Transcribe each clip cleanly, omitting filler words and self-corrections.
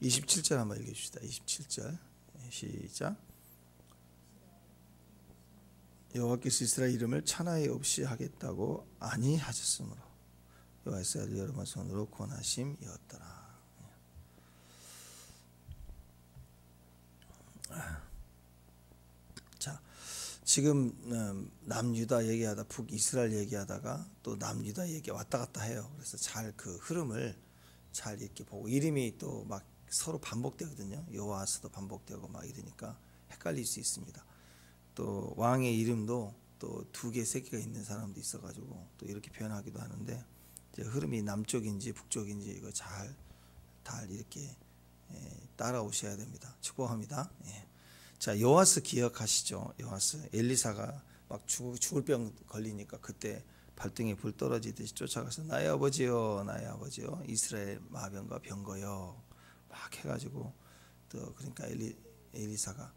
27절 한번 읽어줍시다. 27절 시작. 여호와께서 이스라엘 이름을 천하에 없이 하겠다고 아니하셨으므로 여호와께서 여러분 손으로 권하심이었더라. 자, 지금 남유다 얘기하다 북이스라엘 얘기하다가 또 남유다 얘기 왔다 갔다 해요. 그래서 잘 그 흐름을 잘 이렇게 보고, 이름이 또 막 서로 반복되거든요. 여호와스도 반복되고 막 이러니까 헷갈릴 수 있습니다. 또 왕의 이름도 또 2개, 3개가 있는 사람도 있어가지고 또 이렇게 표현하기도 하는데, 이제 흐름이 남쪽인지 북쪽인지 이거 잘 이렇게 따라오셔야 됩니다. 축복합니다. 자, 요아스 기억하시죠? 요아스 엘리사가 막 죽을 병 걸리니까 그때 발등에 불 떨어지듯이 쫓아가서 나의 아버지요, 나의 아버지요, 이스라엘 마병과 병거요 막 해가지고, 또 그러니까 엘리사가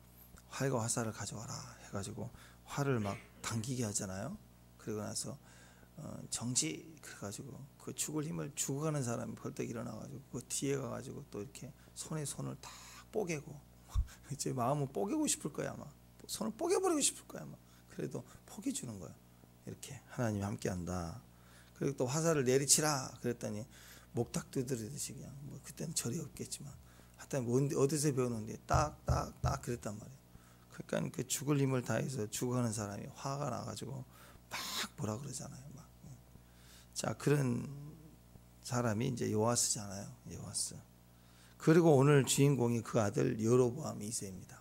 활과 화살을 가져와라 해가지고 활을 막 당기게 하잖아요. 그리고 나서 정지 그래가지고 그 죽을 힘을 죽어가는 사람이 벌떡 일어나가지고 그 뒤에 가가지고 또 이렇게 손에 손을 다 뽀개고 이제 마음은 뽀개고 싶을 거야 아마. 손을 뽀개버리고 싶을 거야 아마. 그래도 포기 주는 거야. 이렇게 하나님이 함께한다. 그리고 또 화살을 내리치라 그랬더니 목탁 두드리듯이 그냥, 뭐 그때는 절이 없겠지만 하여튼 뭐 어디서 배우는데 딱 그랬단 말이에요. 그러니까 그 죽을 힘을 다해서 죽어가는 사람이 화가 나가지고 막 뭐라 그러잖아요. 막. 자, 그런 사람이 이제 요아스잖아요. 요아스. 그리고 오늘 주인공이 그 아들 여로보암 2세입니다.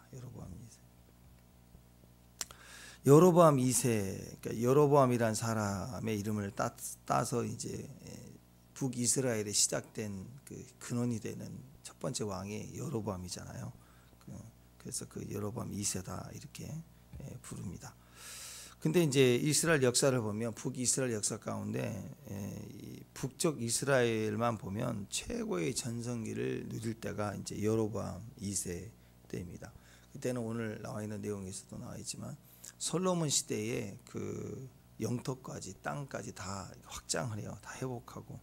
여로보암 2세, 그러니까 여로보암이란 사람의 이름을 따서 이제 북이스라엘에 시작된 그 근원이 되는 첫 번째 왕이 여로보암이잖아요. 그래서 그 여로보암 2세다 이렇게 부릅니다. 근데 이제 이스라엘 역사를 보면 북이스라엘 역사 가운데 북쪽 이스라엘만 보면 최고의 전성기를 누릴 때가 이제 여로보암 2세 때입니다. 그때는 오늘 나와 있는 내용에서도 나와 있지만 솔로몬 시대에 그 영토까지 땅까지 다 확장을 해요. 다 회복하고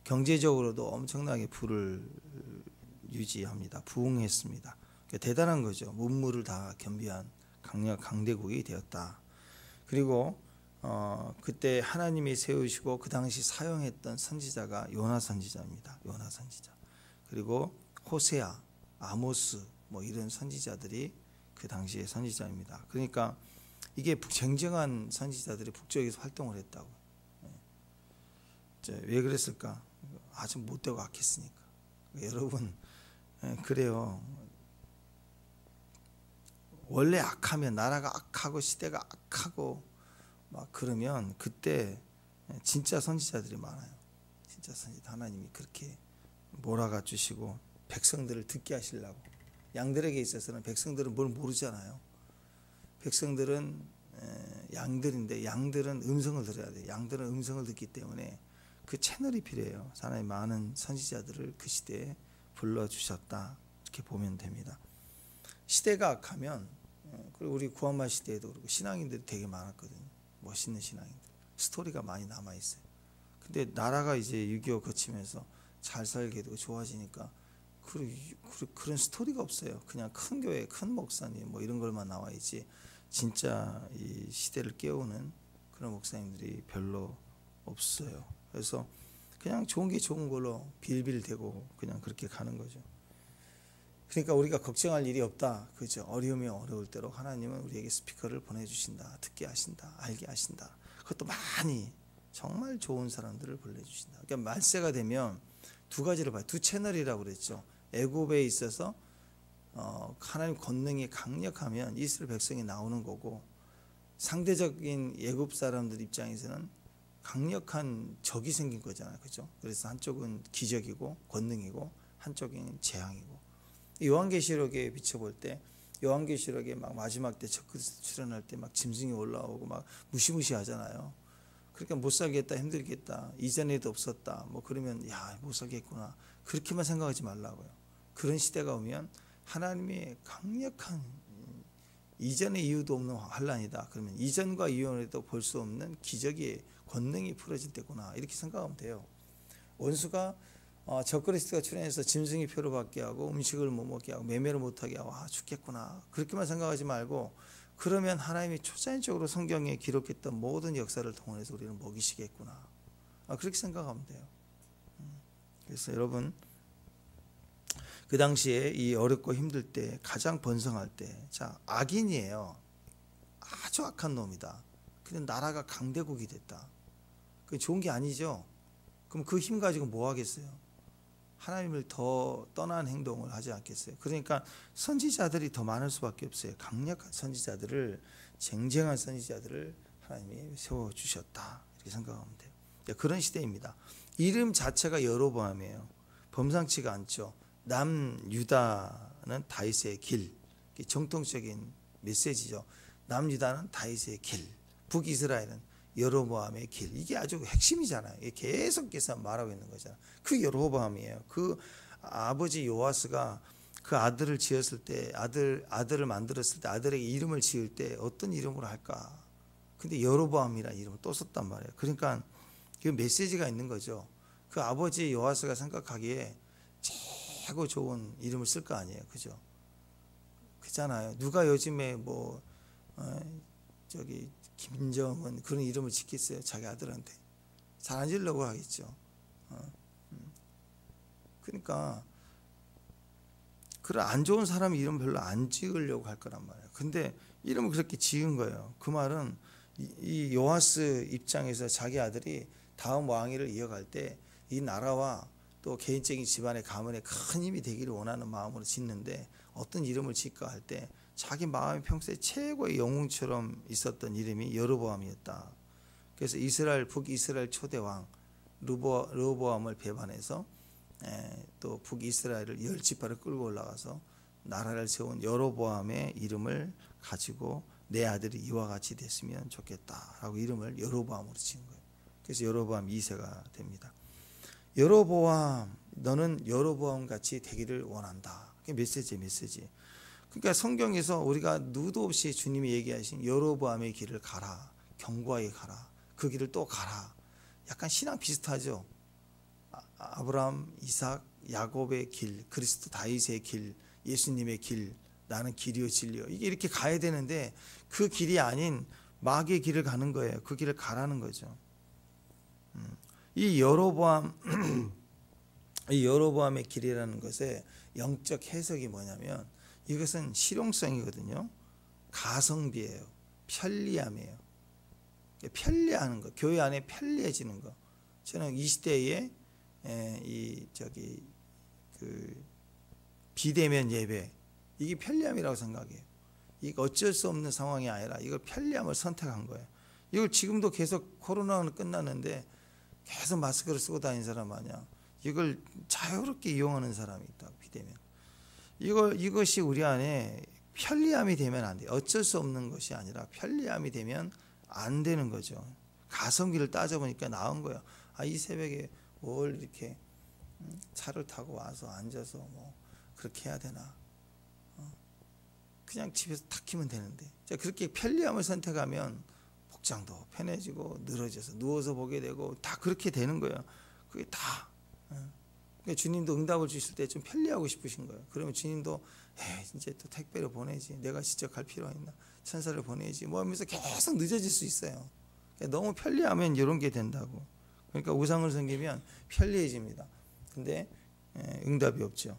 경제적으로도 엄청나게 부를 유지합니다. 부흥했습니다. 대단한 거죠. 문물을 다 겸비한 강대국이 되었다. 그리고 그때 하나님이 세우시고 그 당시 사용했던 선지자가 요나 선지자입니다. 요나 선지자. 그리고 호세아, 아모스 뭐 이런 선지자들이 그 당시의 선지자입니다. 그러니까 이게 쟁쟁한 선지자들이 북쪽에서 활동을 했다고. 왜 그랬을까? 아주 못되고 악했으니까. 여러분, 그래요. 원래 악하면, 나라가 악하고 시대가 악하고 막 그러면 그때 진짜 선지자들이 많아요. 진짜 선지자. 하나님이 그렇게 몰아가 주시고 백성들을 듣게 하시려고. 양들에게 있어서는 백성들은 뭘 모르잖아요. 백성들은 양들인데 양들은 음성을 들어야 돼요. 양들은 음성을 듣기 때문에 그 채널이 필요해요. 하나님 많은 선지자들을 그 시대에 불러주셨다 이렇게 보면 됩니다. 시대가 악하면, 그리고 우리 구한말 시대에도 그렇고 신앙인들이 되게 많았거든요. 멋있는 신앙인들, 스토리가 많이 남아있어요. 근데 나라가 이제 6.25 거치면서 잘 살게 되고 좋아지니까 그런 스토리가 없어요. 그냥 큰 교회, 큰 목사님 뭐 이런 걸만 나와 있지 진짜 이 시대를 깨우는 그런 목사님들이 별로 없어요. 그래서 그냥 좋은 게 좋은 걸로 빌빌대고 그냥 그렇게 가는 거죠. 그러니까 우리가 걱정할 일이 없다. 그죠? 어려우면 어려울 대로 하나님은 우리에게 스피커를 보내주신다. 듣게 하신다. 알게 하신다. 그것도 많이 정말 좋은 사람들을 보내주신다. 그러니까 말세가 되면 두 가지를 봐요. 두 채널이라고 그랬죠. 애굽에 있어서 하나님 권능이 강력하면 이스라엘 백성이 나오는 거고, 상대적인 애굽 사람들 입장에서는 강력한 적이 생긴 거잖아요. 그죠? 그래서 한쪽은 기적이고 권능이고 한쪽은 재앙이고. 요한계시록에 비춰볼 때, 요한계시록에 막 마지막 때 적그리스도 출현할 때 막 짐승이 올라오고 막 무시무시하잖아요. 그러니까 못 살겠다, 힘들겠다, 이전에도 없었다 뭐 그러면 야 못 살겠구나 그렇게만 생각하지 말라고요. 그런 시대가 오면 하나님의 강력한 이전의 이유도 없는 환란이다. 그러면 이전과 이후에도 볼 수 없는 기적의 권능이 풀어질 때구나 이렇게 생각하면 돼요. 원수가 적그리스도가 출현해서 짐승이 표를 받게 하고 음식을 못 먹게 하고 매매를 못하게 하고 죽겠구나 그렇게만 생각하지 말고 그러면 하나님이 초자연적으로 성경에 기록했던 모든 역사를 통해서 우리는 먹이시겠구나 그렇게 생각하면 돼요. 그래서 여러분 그 당시에 이 어렵고 힘들 때 가장 번성할 때 악인이에요. 아주 악한 놈이다. 근데 나라가 강대국이 됐다. 그게 좋은 게 아니죠. 그럼 그 힘 가지고 뭐 하겠어요? 하나님을 더 떠난 행동을 하지 않겠어요? 그러니까 선지자들이 더 많을 수밖에 없어요. 강력한 선지자들을 쟁쟁한 선지자들을 하나님이 세워주셨다 이렇게 생각하면 돼요. 그런 시대입니다. 이름 자체가 여로보암이에요. 범상치가 않죠. 남유다는 다윗의 길, 정통적인 메시지죠. 남유다는 다윗의 길, 북이스라엘은 여로보암의 길. 이게 아주 핵심이잖아요. 이게 계속해서 말하고 있는 거잖아요. 그 여로보암이에요. 그 아버지 요아스가 그 아들을 지었을 때 아들을 만들었을 때 아들에게 이름을 지을 때 어떤 이름으로 할까? 근데 여로보암이라는 이름을 또 썼단 말이에요. 그러니까 그 메시지가 있는 거죠. 그 아버지 요아스가 생각하기에 최고 좋은 이름을 쓸 거 아니에요, 그죠? 그잖아요. 누가 요즘에 김정은 그런 이름을 짓겠어요, 자기 아들한테? 잘 안 지으려고 하겠죠. 그러니까 그런 안 좋은 사람 이름 별로 안 지으려고 할 거란 말이에요. 근데 이름을 그렇게 지은 거예요. 그 말은 이 요아스 입장에서 자기 아들이 다음 왕위를 이어갈 때 이 나라와 또 개인적인 집안의 가문에 큰 힘이 되기를 원하는 마음으로 짓는데 어떤 이름을 짓까 할 때 자기 마음의 평소에 최고의 영웅처럼 있었던 이름이 여로보암이었다. 그래서 북이스라엘 초대왕 르호보암을 배반해서 또 북이스라엘을 10지파를 끌고 올라가서 나라를 세운 여로보암의 이름을 가지고 내 아들이 이와 같이 됐으면 좋겠다라고 이름을 여로보암으로 지은 거예요. 그래서 여로보암 2세가 됩니다. 여로보암, 너는 여로보암 같이 되기를 원한다. 그게 메시지. 그러니까 성경에서 우리가 누도 없이 주님이 얘기하신 여로보암의 길을 가라, 견고하게 가라, 그 길을 또 가라. 약간 신앙 비슷하죠. 아브라함, 이삭, 야곱의 길, 그리스도 다윗의 길, 예수님의 길, 나는 길이요 진리요. 이게 이렇게 가야 되는데 그 길이 아닌 마귀의 길을 가는 거예요. 그 길을 가라는 거죠. 이 여로보암의 길이라는 것의 영적 해석이 뭐냐면 이것은 실용성이거든요. 가성비예요. 편리함이에요. 편리하는 거, 교회 안에 편리해지는 거. 저는 이 시대에 비대면 예배 이게 편리함이라고 생각해요. 이거 어쩔 수 없는 상황이 아니라 이걸 편리함을 선택한 거예요. 이걸 지금도 계속 코로나는 끝났는데 계속 마스크를 쓰고 다니는 사람 마냥 이걸 자유롭게 이용하는 사람이 있다고. 비대면 이것이 우리 안에 편리함이 되면 안 돼요. 어쩔 수 없는 것이 아니라 편리함이 되면 안 되는 거죠. 가성비를 따져보니까 나온 거예요. 이 새벽에 뭘 이렇게 차를 타고 와서 앉아서 그렇게 해야 되나? 그냥 집에서 탁 키면 되는데. 그렇게 편리함을 선택하면 복장도 편해지고 늘어져서 누워서 보게 되고 다 그렇게 되는 거예요. 그게 다. 그러니까 주님도 응답을 주실 때 좀 편리하고 싶으신 거예요. 그러면 주님도 이제 또 택배를 보내지. 내가 직접 갈 필요가 있나? 천사를 보내지. 하면서 계속 늦어질 수 있어요. 그러니까 너무 편리하면 이런 게 된다고. 그러니까 우상을 섬기면 편리해집니다. 근데 응답이 없죠.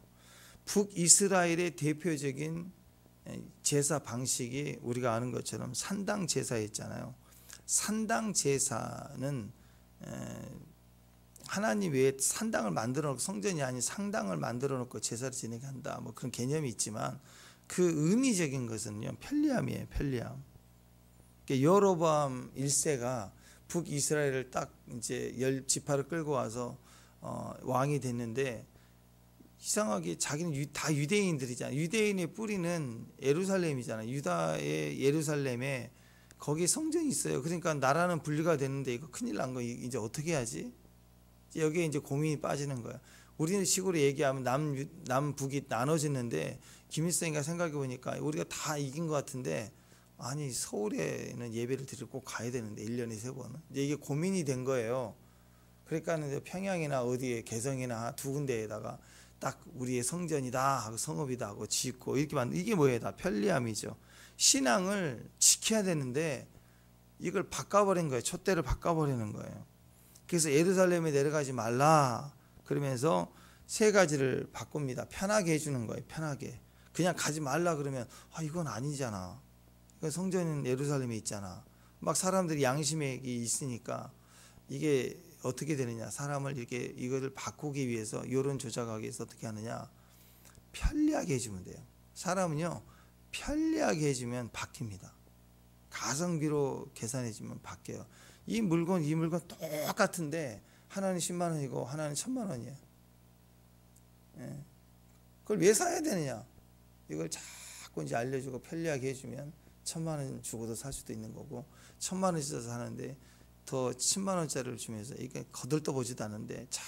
북이스라엘의 대표적인 제사 방식이 우리가 아는 것처럼 산당 제사였잖아요. 산당 제사는 하나님 외에 산당을 만들어 놓고 성전이 아닌 상당을 만들어 놓고 제사를 진행한다. 그런 개념이 있지만 그 의미적인 것은요 편리함이에요. 편리함. 여로보암 1세가 북이스라엘을 딱 이제 10지파를 끌고 와서 왕이 됐는데 이상하게 자기는 다 유대인들이잖아요. 유대인의 뿌리는 예루살렘이잖아요. 유다의 예루살렘에 거기 성전이 있어요. 그러니까 나라는 분리가 됐는데 이거 큰일 난 거 이제 어떻게 하지? 여기에 이제 고민이 빠지는 거야. 우리는 식으로 얘기하면 남북이 나눠졌는데 김일성이가 생각해 보니까 우리가 다 이긴 것 같은데 아니 서울에는 예배를 드리러 꼭 가야 되는데 1년에 3번은 이제 이게 고민이 된 거예요. 그러니까 평양이나 어디에 개성이나 두 군데에다가 딱 우리의 성전이다 하고 성읍이다 하고 짓고 이렇게 만든, 이게 뭐예요? 다 편리함이죠. 신앙을 지켜야 되는데 이걸 바꿔버린 거예요. 촛대를 바꿔버리는 거예요. 그래서 예루살렘에 내려가지 말라 그러면서 세 가지를 바꿉니다. 편하게 해주는 거예요. 편하게. 그냥 가지 말라 그러면 이건 아니잖아. 이건 성전은 예루살렘에 있잖아. 막 사람들이 양심이 있으니까 이게 어떻게 되느냐, 사람을 이렇게 이거를 바꾸기 위해서, 여론 조작하기 위해서 어떻게 하느냐, 편리하게 해주면 돼요. 사람은요 편리하게 해주면 바뀝니다. 가성비로 계산해주면 바뀌어요. 이 물건 똑같은데 하나는 10만 원이고 하나는 1000만 원이에요. 예. 그걸 왜 사야 되느냐, 이걸 자꾸 이제 알려주고 편리하게 해주면 1000만 원 주고도 살 수도 있는 거고, 1000만 원 주어서 사는데 더 10만 원짜리를 주면서 이게 거들떠 보지도 않는데 잘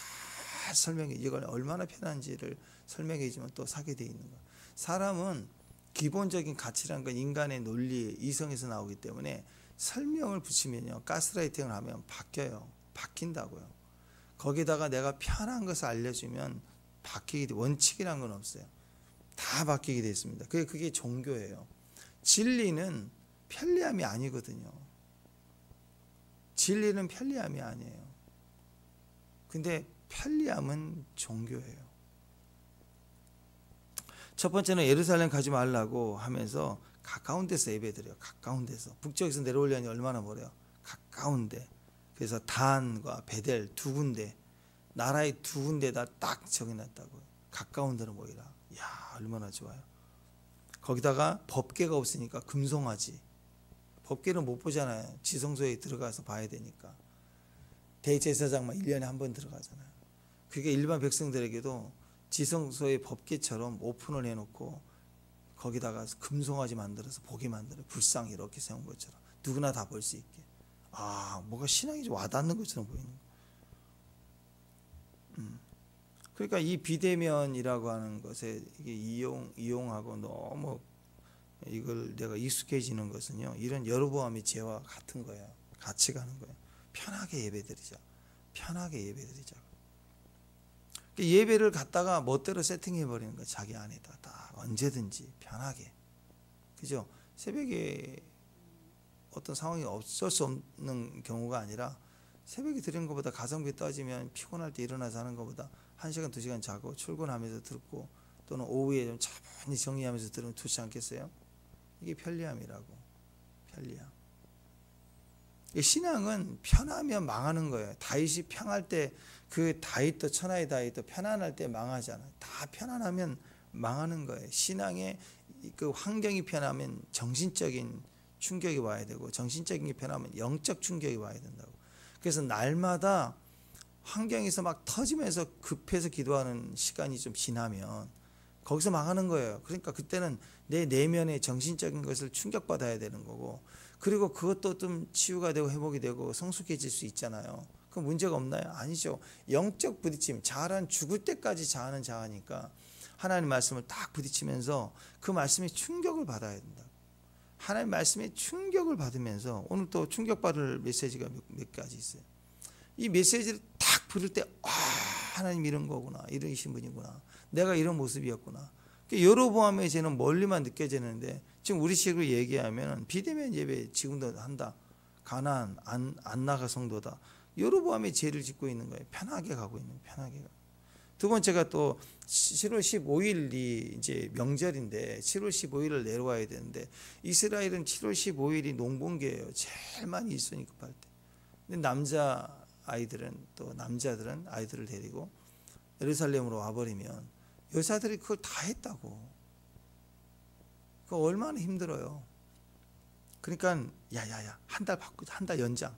설명해, 이걸 얼마나 편한지를 설명해 주면 또 사게 돼 있는 거예요. 사람은 기본적인 가치라는 건 인간의 논리, 이성에서 나오기 때문에 설명을 붙이면요, 가스라이팅을 하면 바뀌어요. 바뀐다고요. 거기다가 내가 편한 것을 알려주면 바뀌게 돼. 원칙이란 건 없어요. 다 바뀌게 돼 있습니다. 그게 종교예요. 진리는 편리함이 아니거든요. 진리는 편리함이 아니에요. 근데 편리함은 종교예요. 첫 번째는 예루살렘 가지 말라고 하면서 가까운 데서 예배드려요. 가까운 데서. 북쪽에서 내려오려니 얼마나 멀어요. 가까운데. 그래서 단과 베델 두 군데, 나라의 두 군데다 딱 정해놨다고요. 가까운 데로 모이라. 이야, 얼마나 좋아요. 거기다가 법궤가 없으니까 금송아지. 법궤는 못 보잖아요. 지성소에 들어가서 봐야 되니까. 대제사장만 1년에 한 번 들어가잖아요. 그게 일반 백성들에게도 지성소의 법궤처럼 오픈을 해놓고 거기다가 금송아지 만들어서 보게 만들어요. 불상 이렇게 세운 것처럼 누구나 다 볼 수 있게. 뭐가 신앙이 좀 와닿는 것처럼 보이는 거예요. 그러니까 이 비대면이라고 하는 것에 이게 이용하고 너무 이걸 내가 익숙해지는 것은요, 이런 여로보암의 죄와 같은 거예요. 같이 가는 거예요. 편하게 예배드리자. 편하게 예배드리자. 예배를 갖다가 멋대로 세팅해 버리는 거예요. 자기 안에다 다 언제든지 편하게. 그죠? 새벽에 어떤 상황이 없을 수 없는 경우가 아니라 새벽에 드리는 것보다 가성비 따지면 피곤할 때 일어나서 하는 것보다 1시간 2시간 자고 출근하면서 듣고 또는 오후에 좀 차분히 정리하면서 들으면 좋지 않겠어요? 이게 편리함이라고. 편리함. 신앙은 편하면 망하는 거예요. 다윗이 평할 때, 그 다윗도 천하의 다윗도 편안할 때 망하잖아요. 다 편안하면 망하는 거예요. 신앙의 그 환경이 편하면 정신적인 충격이 와야 되고, 정신적인 게 편하면 영적 충격이 와야 된다고. 그래서 날마다 환경에서 막 터지면서 급해서 기도하는 시간이 좀 지나면 거기서 망하는 거예요. 그러니까 그때는 내 내면의 정신적인 것을 충격받아야 되는 거고, 그리고 그것도 좀 치유가 되고 회복이 되고 성숙해질 수 있잖아요. 그 문제가 없나요? 아니죠. 영적 부딪힘, 자아란 죽을 때까지 자아는 자아니까 하나님 말씀을 딱 부딪히면서 그 말씀에 충격을 받아야 된다. 하나님 말씀에 충격을 받으면서, 오늘 또 충격받을 메시지가 몇 가지 있어요. 이 메시지를 딱 들을 때 하나님 이런 거구나, 이러신 분이구나, 내가 이런 모습이었구나. 여로보암의 죄는 멀리만 느껴지는데 지금 우리식으로 얘기하면 비대면 예배 지금도 한다. 가나안 안 나가 성도다. 여로보암의 죄를 짓고 있는 거예요. 편하게 가고 있는 거예요. 편하게. 두 번째가 또 7월 15일이 이제 명절인데 7월 15일을 내려와야 되는데, 이스라엘은 7월 15일이 농번기예요. 제일 많이 일손이 급할 때. 근데 남자들은 아이들을 데리고 예루살렘으로 와버리면 여자들이 그걸 다 했다고. 그거 얼마나 힘들어요. 그러니까 야야야, 한 달 연장,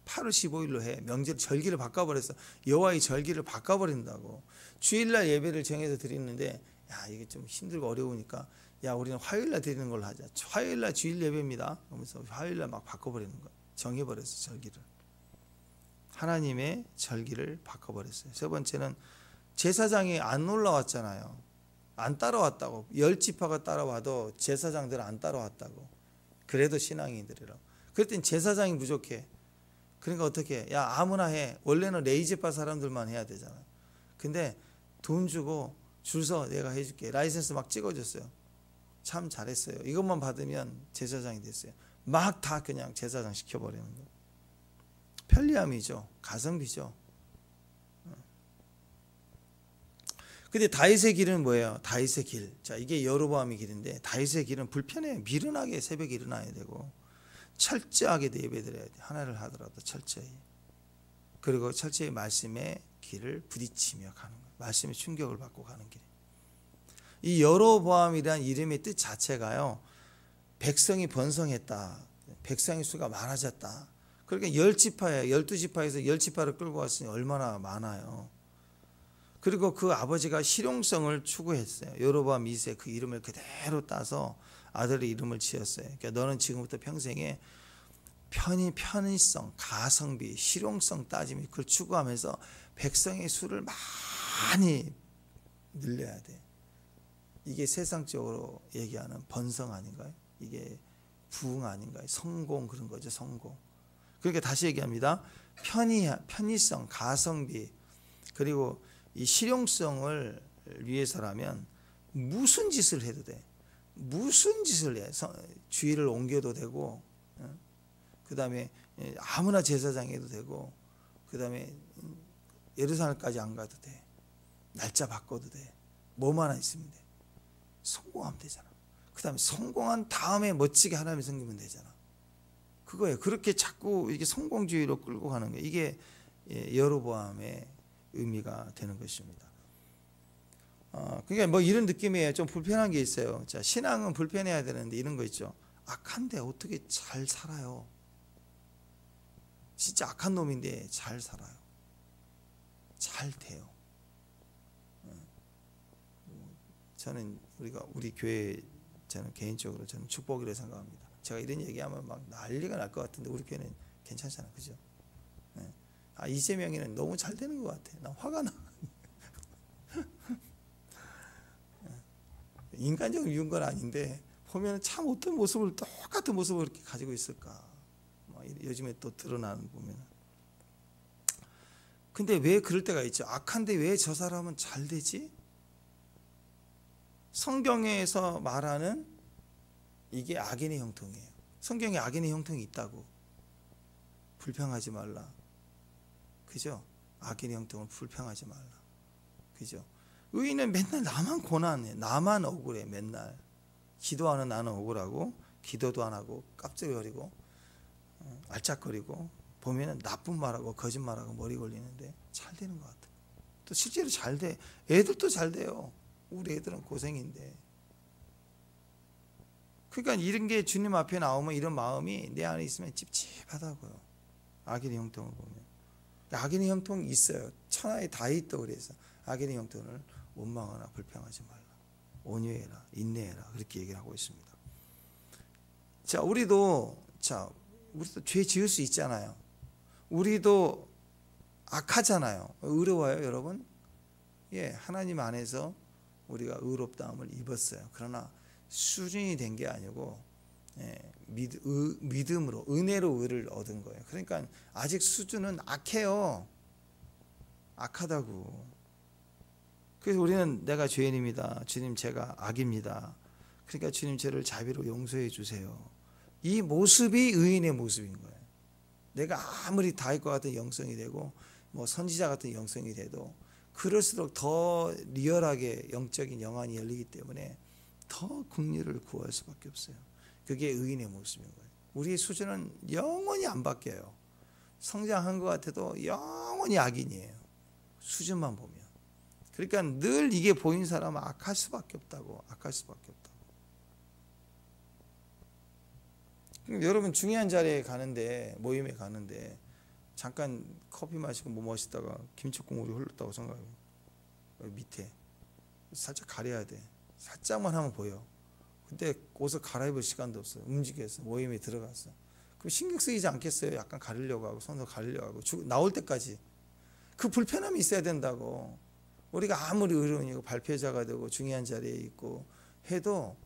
8월 15일로 해. 명절 절기를 바꿔버렸어. 여호와의 절기를 바꿔버린다고. 주일날 예배를 정해서 드리는데, 야 이게 좀 힘들고 어려우니까 야 우리는 화요일날 드리는 걸로 하자. 화요일날 주일 예배입니다. 그러면서 화요일날 막 바꿔버리는 거야. 정해버렸어. 절기를. 하나님의 절기를 바꿔버렸어요. 세 번째는 제사장이 안 올라왔잖아요. 안 따라왔다고. 10지파가 따라와도 제사장들은 안 따라왔다고. 그래도 신앙인들이라고. 그랬더니 제사장이 부족해. 그러니까 어떻게 해? 야 아무나 해. 원래는 레이즈바 사람들만 해야 되잖아. 근데 돈 주고 줄서 내가 해줄게. 라이센스 막 찍어줬어요. 참 잘했어요. 이것만 받으면 제사장이 됐어요. 막 다 그냥 제사장 시켜버리는 거예요. 편리함이죠. 가성비죠. 근데 다윗의 길은 뭐예요? 다윗의 길. 자, 이게 여로보암의 길인데 다윗의 길은 불편해요. 미련하게 새벽에 일어나야 되고 철저하게 예배드려야 돼. 하나를 하더라도 철저히. 그리고 철저히 말씀의 길을 부딪히며 가는 거예요. 말씀의 충격을 받고 가는 길. 이 여로보암이란 이름의 뜻 자체가요. 백성이 번성했다. 백성의 수가 많아졌다. 그러니까 10지파예요. 12지파에서 10지파를 끌고 왔으니 얼마나 많아요. 그리고 그 아버지가 실용성을 추구했어요. 여로보암 2세 그 이름을 그대로 따서 아들의 이름을 지었어요. 그러니까 너는 지금부터 평생에 편의성, 가성비, 실용성 따짐이 그걸 추구하면서 백성의 수를 많이 늘려야 돼. 이게 세상적으로 얘기하는 번성 아닌가요? 이게 부흥 아닌가요? 성공 그런 거죠. 성공. 그러니까 다시 얘기합니다. 편의성, 가성비 그리고 이 실용성을 위해서라면 무슨 짓을 해도 돼. 무슨 짓을 해. 주의를 옮겨도 되고 그 다음에 아무나 제사장 해도 되고 그 다음에 예루살렘까지 안 가도 돼. 날짜 바꿔도 돼. 뭐만 있으면 돼. 성공하면 되잖아. 그 다음에 성공한 다음에 멋지게 하나님이 섬기면 되잖아. 그거예요. 그렇게 자꾸 이게 성공주의로 끌고 가는 거예요. 이게 여로보암의 의미가 되는 것입니다. 그러니까 뭐 이런 느낌이에요. 좀 불편한 게 있어요. 자, 신앙은 불편해야 되는데 이런 거 있죠. 악한데 어떻게 잘 살아요? 진짜 악한 놈인데 잘 살아요. 잘 돼요. 저는 우리 교회 저는 개인적으로 저는 축복이라고 생각합니다. 제가 이런 얘기하면 막 난리가 날 것 같은데 우리 교회는 괜찮잖아요, 그죠? 이재명이는 너무 잘 되는 것 같아. 나 화가 나. 인간적으로 미운 건 아닌데 보면 참 어떤 모습을 똑같은 모습을 이렇게 가지고 있을까? 요즘에 또 드러나는 보면. 근데 왜 그럴 때가 있죠? 악한데 왜 저 사람은 잘 되지? 성경에서 말하는 이게 악인의 형통이에요. 성경에 악인의 형통이 있다고. 불평하지 말라. 그죠? 악인의 형통을 불평하지 말라. 그죠? 의인은 맨날 나만 고난해. 나만 억울해. 맨날. 기도하는 나는 억울하고 기도도 안 하고 깝죽거리고 알짝거리고 보면은 나쁜 말하고 거짓말하고 머리 걸리는데 잘 되는 것 같아. 또 실제로 잘 돼. 애들도 잘 돼요. 우리 애들은 고생인데. 그러니까 이런 게 주님 앞에 나오면 이런 마음이 내 안에 있으면 찝찝하다고요. 악인의 형통을 보면. 악인의 형통이 있어요. 천하에 다 있다고 그래서 악인의 형통을 원망하나 불평하지 말라. 온유해라. 인내해라. 그렇게 얘기를 하고 있습니다. 자, 우리도 죄 지을 수 있잖아요. 우리도 악하잖아요. 의로워요, 여러분? 예, 하나님 안에서 우리가 의롭다함을 입었어요. 그러나 수준이 된 게 아니고 믿음으로 은혜로 의를 얻은 거예요. 그러니까 아직 수준은 악해요. 악하다고. 그래서 우리는 내가 죄인입니다. 주님 제가 악입니다. 그러니까 주님 저를 자비로 용서해 주세요. 이 모습이 의인의 모습인 거예요. 내가 아무리 다윗과 같은 영성이 되고 뭐 선지자 같은 영성이 돼도 그럴수록 더 리얼하게 영적인 영안이 열리기 때문에 더 긍휼을 구할 수밖에 없어요. 그게 의인의 모습인 거예요. 우리의 수준은 영원히 안 바뀌어요. 성장한 것 같아도 영원히 악인이에요. 수준만 보면. 그러니까 늘 이게 보인 사람은 악할 수밖에 없다고. 악할 수밖에 없다고. 여러분 중요한 자리에 가는데 모임에 가는데 잠깐 커피 마시고 뭐 마시다가 김치 국물이 흘렀다고 생각해요. 밑에 살짝 가려야 돼. 살짝만 하면 보여. 근데 옷을 갈아입을 시간도 없어요. 움직여서 모임에 들어갔어. 그럼 신경 쓰이지 않겠어요? 약간 가리려고 하고 손으로 가리려고 하고 나올 때까지 그 불편함이 있어야 된다고. 우리가 아무리 의로운이고 발표자가 되고 중요한 자리에 있고 해도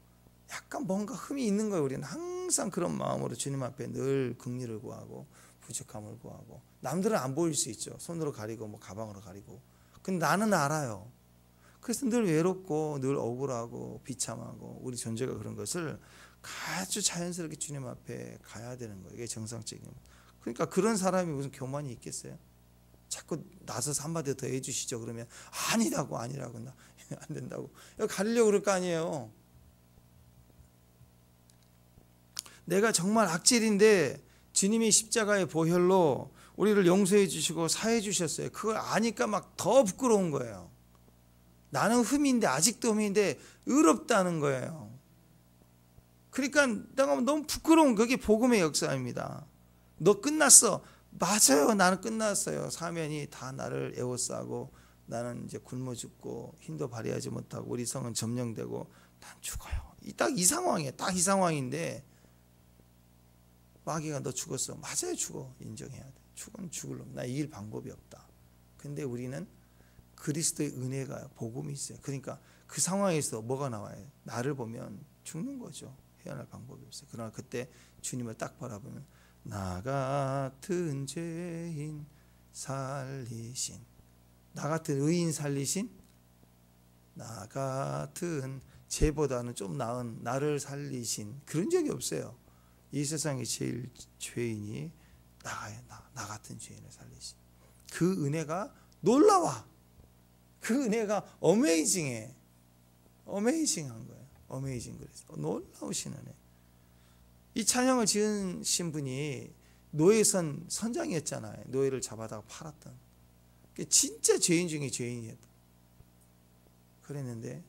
약간 뭔가 흠이 있는 거예요. 우리는 항상 그런 마음으로 주님 앞에 늘 긍휼을 구하고 부족함을 구하고, 남들은 안 보일 수 있죠. 손으로 가리고 뭐 가방으로 가리고. 근데 나는 알아요. 그래서 늘 외롭고 늘 억울하고 비참하고 우리 존재가 그런 것을 아주 자연스럽게 주님 앞에 가야 되는 거예요. 이게 정상적인. 그러니까 그런 사람이 무슨 교만이 있겠어요? 자꾸 나서서 한마디 더 해주시죠. 그러면 아니라고 나 안 된다고 가리려고 그럴 거 아니에요. 내가 정말 악질인데 주님이 십자가의 보혈로 우리를 용서해 주시고 사해 주셨어요. 그걸 아니까 막 더 부끄러운 거예요. 나는 흠인데, 아직도 흠인데 의롭다는 거예요. 그러니까 내가 너무 부끄러운, 그게 복음의 역사입니다. 너 끝났어. 맞아요. 나는 끝났어요. 사면이 다 나를 에워싸고 나는 이제 굶어 죽고 힘도 발휘하지 못하고 우리 성은 점령되고 난 죽어요. 딱 이 상황이에요. 딱 이 상황인데 마귀가 너 죽었어. 맞아요. 죽어. 인정해야 돼. 죽으면 죽을 놈. 나 이길 방법이 없다. 근데 우리는 그리스도의 은혜가, 복음이 있어요. 그러니까 그 상황에서 뭐가 나와요? 나를 보면 죽는 거죠. 헤어날 방법이 없어요. 그러나 그때 주님을 딱 바라보면 나 같은 죄인 살리신, 나 같은 의인 살리신, 나 같은 죄보다는 좀 나은 나를 살리신, 그런 적이 없어요. 이 세상에 제일 죄인이 나예요. 나 같은 죄인을 살리신. 그 은혜가 놀라워. 그 은혜가 어메이징해. 어메이징한 거예요. 어메이징 그래서 놀라우신 은혜. 이 찬양을 지으신 분이 노예선 선장이었잖아요. 노예를 잡아다가 팔았던. 진짜 죄인 중에 죄인이었다. 그랬는데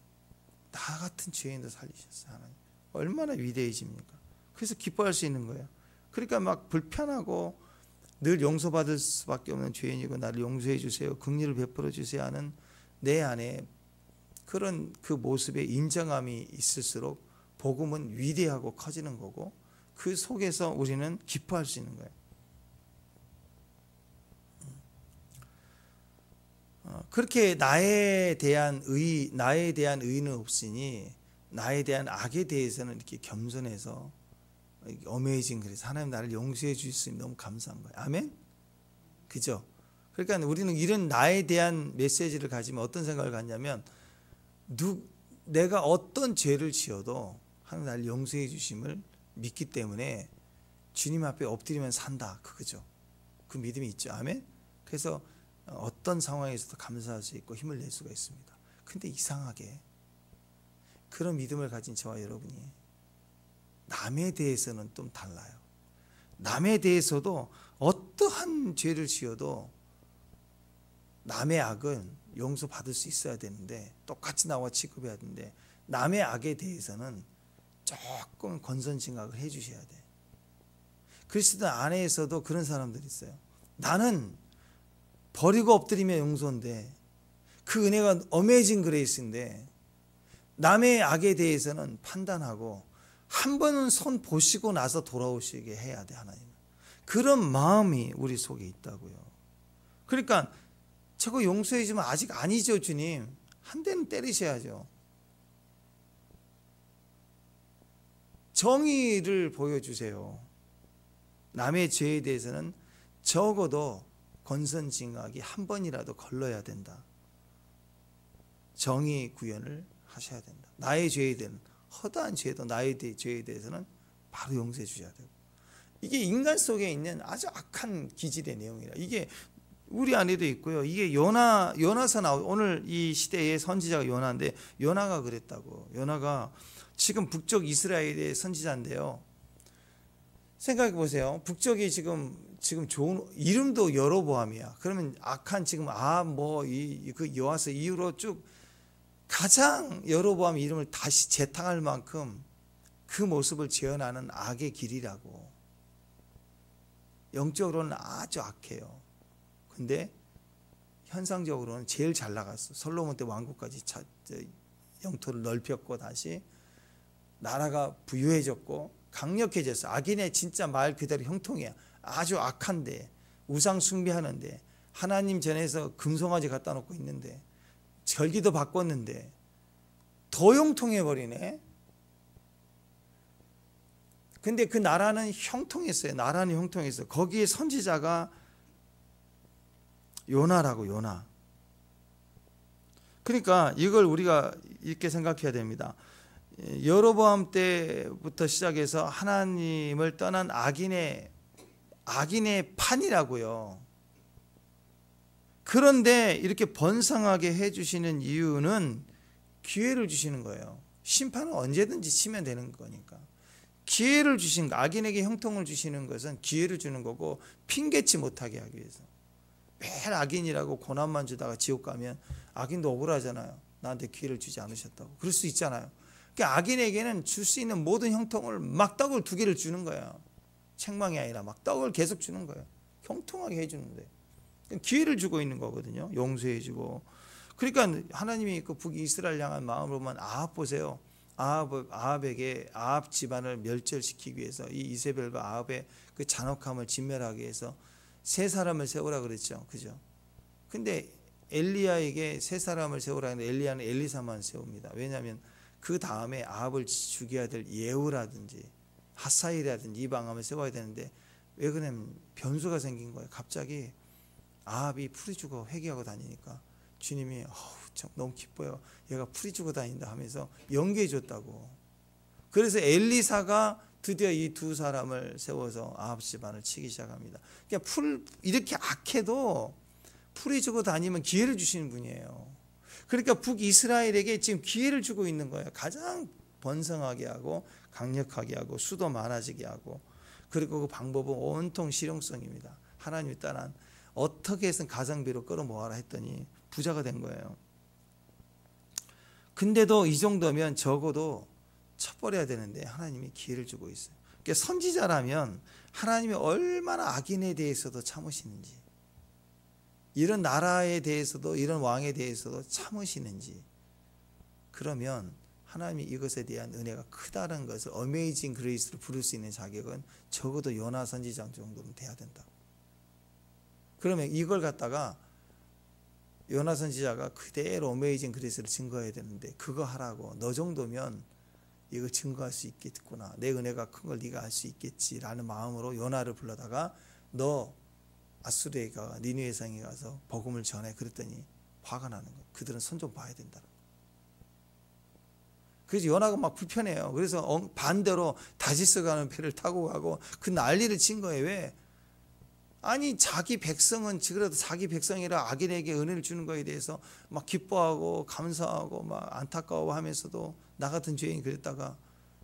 나 같은 죄인도 살리셨어요. 하나님. 얼마나 위대해집니까? 그래서 기뻐할 수 있는 거예요. 그러니까 막 불편하고 늘 용서받을 수밖에 없는 죄인이고 나를 용서해 주세요, 긍휼을 베풀어 주세요 하는 내 안에 그런 그 모습에 인정함이 있을수록 복음은 위대하고 커지는 거고, 그 속에서 우리는 기뻐할 수 있는 거예요. 그렇게 나에 대한 의는 없으니 나에 대한 악에 대해서는 이렇게 겸손해서 어메이징, 그래서 하나님 나를 용서해 주셨으니 너무 감사한 거예요. 아멘? 그죠? 그러니까 우리는 이런 나에 대한 메시지를 가지면 어떤 생각을 갖냐면, 내가 어떤 죄를 지어도 하나님 나를 용서해 주심을 믿기 때문에 주님 앞에 엎드리면 산다. 그거죠. 그 믿음이 있죠. 아멘? 그래서 어떤 상황에서도 감사할 수 있고 힘을 낼 수가 있습니다. 근데 이상하게 그런 믿음을 가진 저와 여러분이 남에 대해서는 좀 달라요. 남에 대해서도 어떠한 죄를 지어도 남의 악은 용서받을 수 있어야 되는데, 똑같이 나와 취급해야 되는데, 남의 악에 대해서는 조금 권선징악을 해 주셔야 돼. 그리스도 안에서도 그런 사람들이 있어요. 나는 버리고 엎드리면 용서인데, 그 은혜가 어메이징 그레이스인데 남의 악에 대해서는 판단하고 한 번은 손 보시고 나서 돌아오시게 해야 돼. 하나님은 그런 마음이 우리 속에 있다고요. 그러니까 저거 용서해 주면 아직 아니죠. 주님, 한 대는 때리셔야죠. 정의를 보여주세요. 남의 죄에 대해서는 적어도 권선징악이 한 번이라도 걸러야 된다. 정의 구현을 하셔야 된다. 나의 죄에 대한 허다한 죄도 나의 죄에 대해서는 바로 용서해 주셔야 되고, 이게 인간 속에 있는 아주 악한 기질의 내용이라. 이게 우리 안에도 있고요. 이게 요나서 오늘 이 시대의 선지자가 요나인데, 요나가 그랬다고. 요나가 지금 북쪽 이스라엘의 선지자인데요. 생각해 보세요. 북쪽이 지금 좋은, 이름도 여로보암이야. 그러면 악한 지금 그 여호와서 이후로 쭉 가장 여로보암 이름을 다시 재탕할 만큼 그 모습을 재현하는 악의 길이라고. 영적으로는 아주 악해요. 근데 현상적으로는 제일 잘 나갔어. 솔로몬 때 왕국까지 영토를 넓혔고 다시 나라가 부유해졌고 강력해졌어. 악인의 진짜 말 그대로 형통이야. 아주 악한데, 우상 숭배하는데, 하나님 전에서 금송아지 갖다 놓고 있는데, 절기도 바꿨는데 더 형통해 버리네. 근데 그 나라는 형통했어요. 나라는 형통했어요. 거기에 선지자가 요나라고, 요나. 그러니까 이걸 우리가 이렇게 생각해야 됩니다. 여로보암 때부터 시작해서 하나님을 떠난 악인의 판이라고요. 그런데 이렇게 번성하게 해주시는 이유는 기회를 주시는 거예요. 심판은 언제든지 치면 되는 거니까. 기회를 주신 거, 악인에게 형통을 주시는 것은 기회를 주는 거고, 핑계치 못하게 하기 위해서. 매일 악인이라고 고난만 주다가 지옥 가면 악인도 억울하잖아요. 나한테 기회를 주지 않으셨다고. 그럴 수 있잖아요. 그러니까 악인에게는 줄 수 있는 모든 형통을 막 떡을 2개를 주는 거예요. 책망이 아니라 막 떡을 계속 주는 거예요. 형통하게 해주는데 기회를 주고 있는 거거든요. 용서해주고. 그러니까 하나님이 그 북이스라엘 향한 마음을 보면 아합 보세요. 아합에게 아합 집안을 멸절시키기 위해서 이 이세벨과 아합의 그 잔혹함을 진멸하기 위해서 3사람을 세우라 그랬죠. 그죠? 근데 엘리야에게 3사람을 세우라 했는데 엘리야는 엘리사만 세웁니다. 왜냐하면 그 다음에 아합을 죽여야 될 예후라든지 하사일이라든지 이방함을 세워야 되는데, 왜 그러냐면 변수가 생긴 거예요. 갑자기 아합이 풀이 주고 회개하고 다니니까 주님이 참 너무 기뻐요. 얘가 풀이 주고 다닌다 하면서 연계해 줬다고. 그래서 엘리사가 드디어 이 2사람을 세워서 아합 집안을 치기 시작합니다. 그러니까 이렇게 악해도 풀이 주고 다니면 기회를 주시는 분이에요. 그러니까 북이스라엘에게 지금 기회를 주고 있는 거예요. 가장 번성하게 하고 강력하게 하고 수도 많아지게 하고. 그리고 그 방법은 온통 실용성입니다. 하나님이 떠난 어떻게 해서 가성비로 끌어모아라 했더니 부자가 된 거예요. 근데도 이 정도면 적어도 쳐버려야 되는데 하나님이 기회를 주고 있어요. 그러니까 선지자라면 하나님이 얼마나 악인에 대해서도 참으시는지, 이런 나라에 대해서도 이런 왕에 대해서도 참으시는지, 그러면 하나님이 이것에 대한 은혜가 크다는 것을 어메이징 그레이스로 부를 수 있는 자격은 적어도 요나 선지자 정도는 돼야 된다. 그러면 이걸 갖다가 요나 선지자가 그대로 어메이징 그레이스를 증거해야 되는데, 그거 하라고, 너 정도면 이거 증거할 수 있겠구나, 내 은혜가 큰 걸 네가 할 수 있겠지라는 마음으로 요나를 불러다가 너 아수르에 가 니느웨 성에 가서 복음을 전해 그랬더니 화가 나는 거예요. 그들은 선 좀 봐야 된다. 그래서 요나가 막 불편해요. 그래서 반대로 다시스 가는 배를 타고 가고 그 난리를 친 거예요. 왜? 아니 자기 백성은 그래도 자기 백성이라 악인에게 은혜를 주는 거에 대해서 막 기뻐하고 감사하고 막 안타까워하면서도 나 같은 죄인이 그랬다가,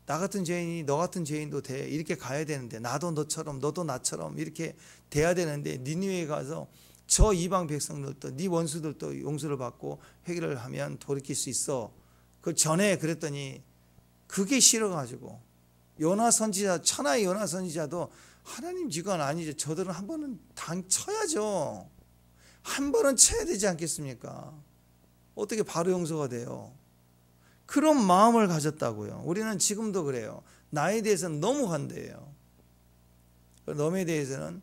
나 같은 죄인이 너 같은 죄인도 돼 이렇게 가야 되는데, 나도 너처럼 너도 나처럼 이렇게 돼야 되는데, 니느웨에 가서 저 이방 백성들도 네 원수들도 용서를 받고 회개를 하면 돌이킬 수 있어, 그걸 전해 그랬더니 그게 싫어가지고 요나 선지자, 천하의 요나 선지자도 하나님 지건 아니죠. 저들은 한 번은 쳐야죠. 한 번은 쳐야 되지 않겠습니까? 어떻게 바로 용서가 돼요? 그런 마음을 가졌다고요. 우리는 지금도 그래요. 나에 대해서는 너무 관대해요. 너에 대해서는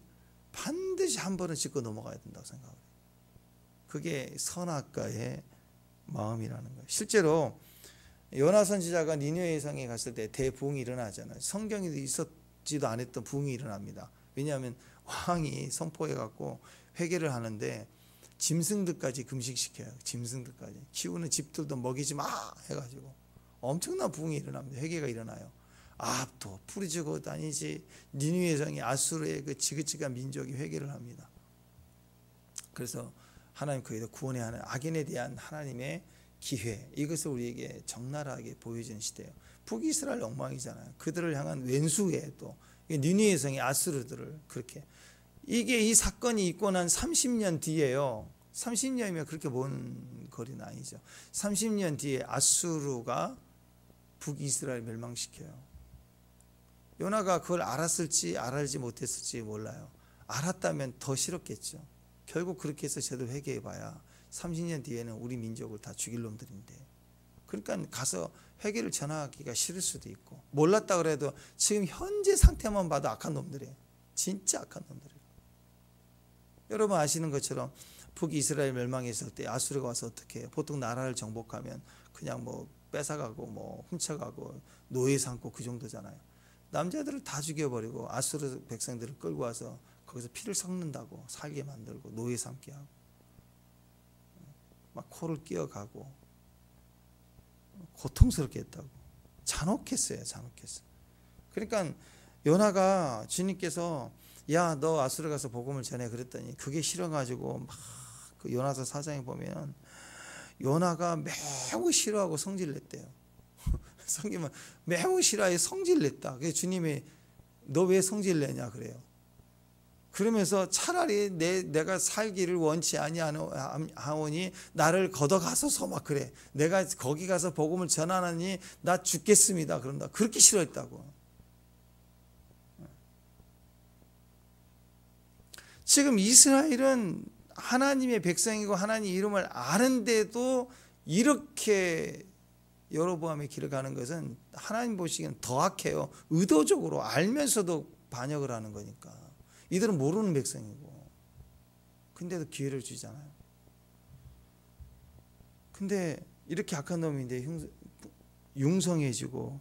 반드시 한 번은 짚고 넘어가야 된다고 생각해요. 그게 선악과의 마음이라는 거예요. 실제로 요나 선지자가 니느웨 성에 갔을 때 대부흥이 일어나잖아요. 성경에 있었지도 않았던 부흥이 일어납니다. 왜냐하면 왕이 선포해 갖고 회개를 하는데 짐승들까지 금식시켜요. 짐승들까지 키우는 집들도 먹이지 마 해가지고 엄청난 부흥이 일어납니다. 회개가 일어나요. 아합도 풀이 주고 다니지 니느웨 성이 아수르의 그 지긋지긋한 민족이 회개를 합니다. 그래서 하나님 거기다 구원해야 하는 악인에 대한 하나님의 기회, 이것을 우리에게 적나라하게 보여주는 시대예요. 북이스라엘 엉망이잖아요. 그들을 향한 왼수에 또 니느웨 성의 아수르들을 그렇게, 이게 이 사건이 있고 난 30년 뒤에요. 30년이면 그렇게 먼 거리는 아니죠. 30년 뒤에 아수르가 북이스라엘 멸망시켜요. 요나가 그걸 알았을지 알지 못했을지 몰라요. 알았다면 더 싫었겠죠. 결국 그렇게 해서 저도 회개해봐야 30년 뒤에는 우리 민족을 다 죽일 놈들인데, 그러니까 가서 회개를 전하기가 싫을 수도 있고, 몰랐다 그래도 지금 현재 상태만 봐도 악한 놈들이에요. 진짜 악한 놈들이에요. 여러분 아시는 것처럼 북이스라엘 멸망했을 때 아수르가 와서 어떻게 해요? 보통 나라를 정복하면 그냥 뭐 뺏어가고 뭐 훔쳐가고 노예 삼고 그 정도잖아요. 남자들을 다 죽여버리고 아수르 백성들을 끌고 와서 거기서 피를 섞는다고 살게 만들고 노예 삼게 하고 막 코를 끼어가고 고통스럽게 했다고. 잔혹했어요. 잔혹했어. 그러니까 요나가 주님께서 야 너 아수르 가서 복음을 전해 그랬더니 그게 싫어가지고 막 그 요나서 4장에 보면 요나가 매우 싫어하고 성질냈대요. 성경은 매우 싫어해 성질냈다. 그래서 주님이 너 왜 성질내냐 그래요. 그러면서 차라리 내가 살기를 원치 아니하오니 나를 걷어가소서 막 그래. 내가 거기 가서 복음을 전하느니 나 죽겠습니다. 그런다. 그렇게 싫어했다고. 지금 이스라엘은 하나님의 백성이고 하나님 이름을 아는데도 이렇게 여로보암의 길을 가는 것은 하나님 보시기엔 더 악해요. 의도적으로 알면서도 반역을 하는 거니까. 이들은 모르는 백성이고 근데도 기회를 주잖아요. 근데 이렇게 악한 놈인데 융성해지고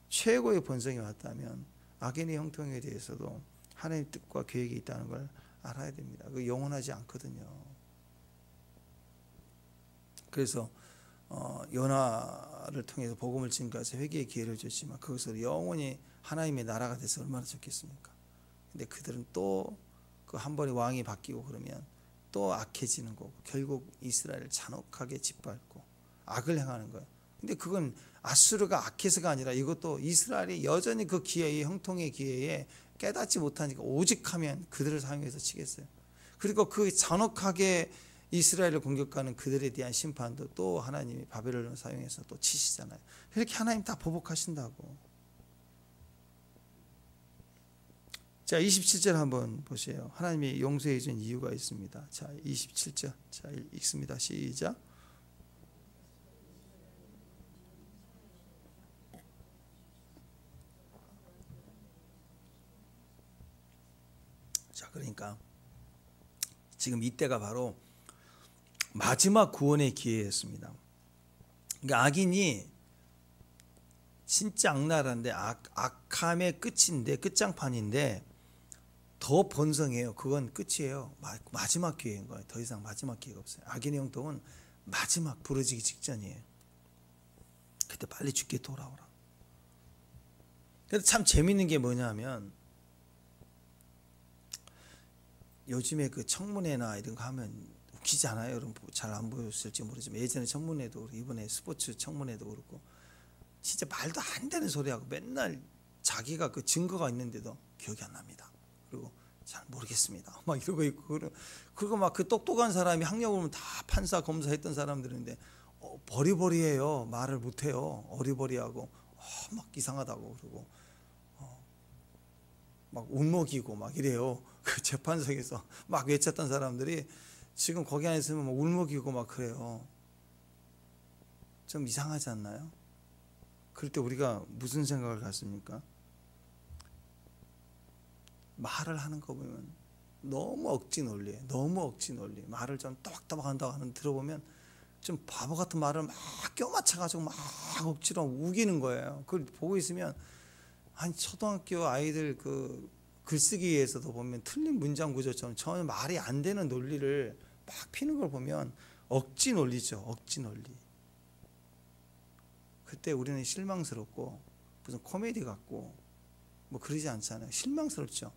최고의 번성이 왔다면 악인의 형통에 대해서도 하나님의 뜻과 계획이 있다는 걸 알아야 됩니다. 그 영원하지 않거든요. 그래서 요나를 통해서 복음을 증거해서 회개의 기회를 줬지만 그것으로 영원히 하나님의 나라가 돼서 얼마나 좋겠습니까? 근데 그들은 또 그 한 번에 왕이 바뀌고 그러면 또 악해지는 거고 결국 이스라엘을 잔혹하게 짓밟고 악을 행하는 거예요. 근데 그건 아수르가 악해서가 아니라 이것도 이스라엘이 여전히 그 기회의 형통의 기회에 깨닫지 못하니까 오직하면 그들을 사용해서 치겠어요. 그리고 그 잔혹하게 이스라엘을 공격하는 그들에 대한 심판도 또 하나님이 바벨론을 사용해서 또 치시잖아요. 이렇게 하나님 다 보복하신다고. 자, 27절 한번 보세요. 하나님이 용서해 준 이유가 있습니다. 자, 27절. 자, 읽습니다. 시작. 자, 그러니까 지금 이때가 바로 마지막 구원의 기회였습니다. 그러니까 악인이 진짜 악랄한데 악함의 끝인데 끝장판인데 더 번성해요. 그건 끝이에요. 마지막 기회인 거예요. 더 이상 마지막 기회가 없어요. 악인의 형통은 마지막 부러지기 직전이에요. 그때 빨리 죽게 돌아오라. 근데 참 재밌는 게 뭐냐면 요즘에 그 청문회나 이런 거 하면 웃기지 않아요? 여러분 잘 안 보였을지 모르지만 예전에 청문회도 그렇고 이번에 스포츠 청문회도 그렇고 진짜 말도 안 되는 소리하고 맨날 자기가 그 증거가 있는데도 기억이 안 납니다. 그리고 잘 모르겠습니다. 막 이러고 있고 그리고 막 그 똑똑한 사람이 학력 보면 다 판사 검사 했던 사람들인데 버리버리해요. 말을 못해요. 어리버리하고 막 이상하다고 그러고 막 울먹이고 막 이래요. 그 재판석에서 막 외쳤던 사람들이 지금 거기 안에 있으면 막 울먹이고 막 그래요. 좀 이상하지 않나요? 그럴 때 우리가 무슨 생각을 갖습니까? 말을 하는 거 보면 너무 억지 논리예요. 너무 억지 논리. 말을 좀 또박또박 한다고 하는 들어보면 좀 바보 같은 말을 막 껴맞춰가지고 막 억지로 우기는 거예요. 그걸 보고 있으면 아니 초등학교 아이들 그 글쓰기에서도 보면 틀린 문장 구조처럼 전혀 말이 안 되는 논리를 막 피는 걸 보면 억지 논리죠. 억지 논리. 그때 우리는 실망스럽고 무슨 코미디 같고 뭐 그러지 않잖아요. 실망스럽죠.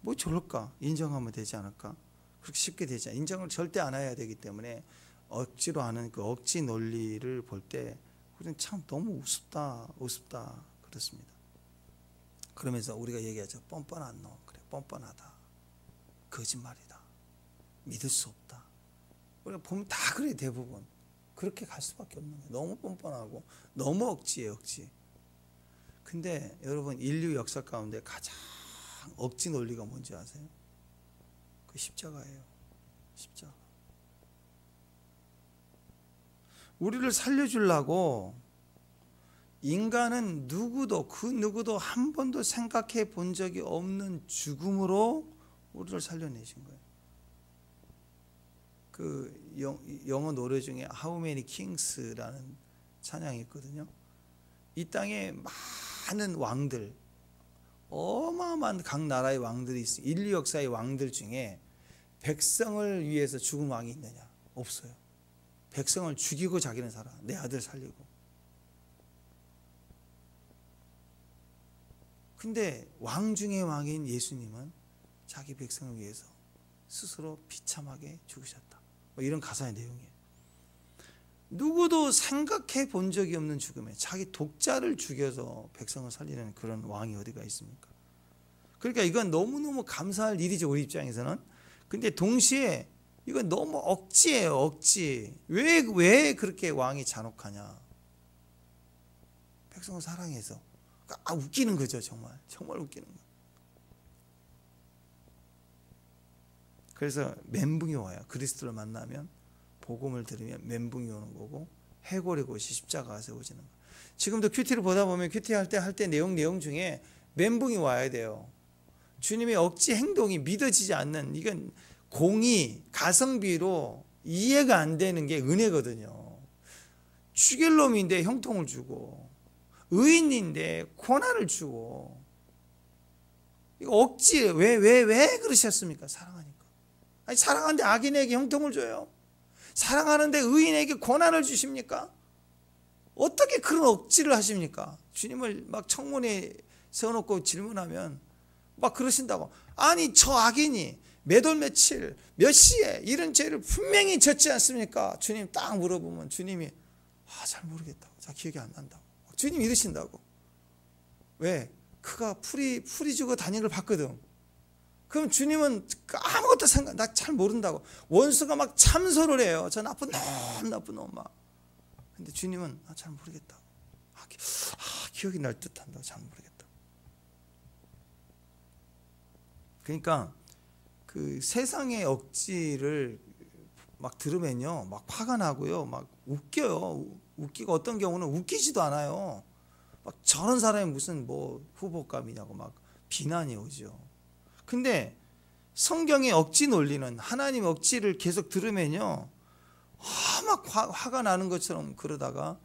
뭐 저럴까? 인정하면 되지 않을까? 그렇게 쉽게 되지 않아요. 인정을 절대 안 해야 되기 때문에 억지로 하는 그 억지 논리를 볼 때 우리는 참 너무 우습다 그렇습니다. 그러면서 우리가 얘기하죠. 뻔뻔한 놈. 그래, 뻔뻔하다. 거짓말이다. 믿을 수 없다. 우리가 보면 다 그래 대부분. 그렇게 갈 수밖에 없는 거예요. 너무 뻔뻔하고 너무 억지예요. 억지. 근데 여러분 인류 역사 가운데 가장 억지 논리가 뭔지 아세요? 그 십자가예요. 십자가. 우리를 살려주려고 인간은 누구도 한 번도 생각해 본 적이 없는 죽음으로 우리를 살려내신 거예요. 그 영어 노래 중에 How Many Kings라는 찬양이 있거든요. 이 땅에 많은 왕들, 어마어마한 각 나라의 왕들이 있어. 인류 역사의 왕들 중에 백성을 위해서 죽은 왕이 있느냐? 없어요. 백성을 죽이고 자기는 살아. 내 아들 살리고. 근데 왕 중의 왕인 예수님은 자기 백성을 위해서 스스로 비참하게 죽으셨다. 뭐 이런 가사의 내용이에요. 누구도 생각해 본 적이 없는 죽음에 자기 독자를 죽여서 백성을 살리는 그런 왕이 어디가 있습니까? 그러니까 이건 너무너무 감사할 일이죠, 우리 입장에서는. 근데 동시에 이건 너무 억지예요, 억지. 왜 그렇게 왕이 잔혹하냐? 백성을 사랑해서. 그러니까 웃기는 거죠, 정말. 정말 웃기는 거. 그래서 멘붕이 와요. 그리스도를 만나면, 복음을 들으면 멘붕이 오는 거고, 해골의 곳이 십자가가 세워지는 거. 지금도 큐티를 보다 보면 큐티 할 때 내용 중에 멘붕이 와야 돼요. 주님의 억지 행동이 믿어지지 않는, 이건 공의, 가성비로 이해가 안 되는 게 은혜거든요. 죽일 놈인데 형통을 주고, 의인인데 고난을 주고, 이거 억지, 왜 그러셨습니까? 사랑하니까. 아니, 사랑하는데 악인에게 형통을 줘요? 사랑하는데 의인에게 고난을 주십니까? 어떻게 그런 억지를 하십니까? 주님을 막 청문회에 세워놓고 질문하면 막 그러신다고. 아니, 저 악인이 몇 월 며칠 몇 시에 이런 죄를 분명히 졌지 않습니까? 주님 딱 물어보면 주님이 잘 모르겠다고, 잘 기억이 안 난다고, 주님 이러신다고. 왜? 그가 풀이 죽어 다니는 걸 봤거든. 그럼 주님은 아무것도 나 잘 모른다고. 원수가 막 참소를 해요. 저 나쁜 놈 막. 근데 주님은 잘 모르겠다고. 기억이 날 듯한다고. 잘 모르겠다. 그러니까 그 세상의 억지를 막 들으면요, 막 화가 나고요, 막 웃겨요. 웃기고 어떤 경우는 웃기지도 않아요. 막 저런 사람이 무슨 뭐 후보감이냐고 막 비난이 오죠. 근데 성경의 억지 논리는, 하나님의 억지를 계속 들으면요, 막 화가 나는 것처럼 그러다가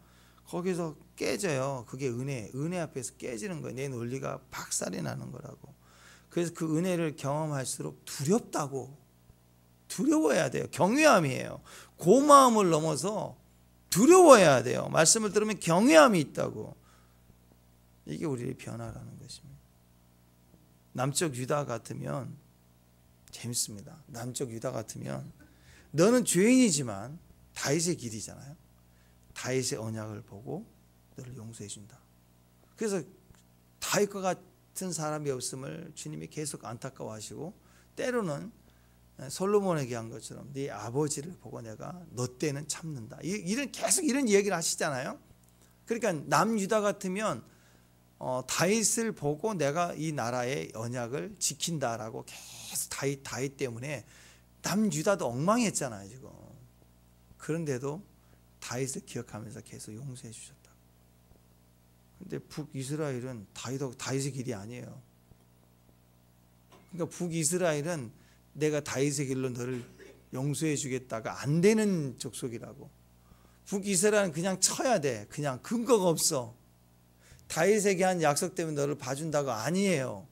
거기서 깨져요. 그게 은혜 앞에서 깨지는 거예요. 내 논리가 박살이 나는 거라고. 그래서 그 은혜를 경험할수록 두려워해야 돼요. 경외함이에요. 고마움을 넘어서 두려워해야 돼요. 말씀을 들으면 경외함이 있다고. 이게 우리의 변화라는 것입니다. 남쪽 유다 같으면 재밌습니다. 남쪽 유다 같으면 너는 죄인이지만 다윗의 길이잖아요. 다윗의 언약을 보고 너를 용서해 준다. 그래서 다윗과 같은 사람이 없음을 주님이 계속 안타까워하시고, 때로는 솔로몬에게 한 것처럼 네 아버지를 보고 내가 너 때는 참는다. 계속 이런 얘기를 하시잖아요. 그러니까 남유다 같으면 다윗을 보고 내가 이 나라의 언약을 지킨다라고 계속 다윗 때문에 남유다도 엉망했잖아요 지금. 그런데도 다윗을 기억하면서 계속 용서해 주셨다. 근데 북이스라엘은 다윗의 길이 아니에요. 그러니까 북이스라엘은 내가 다윗의 길로 너를 용서해 주겠다가 안 되는 족속이라고. 북이스라엘은 그냥 쳐야 돼. 그냥 근거가 없어. 다윗에게 한 약속 때문에 너를 봐준다고 아니에요.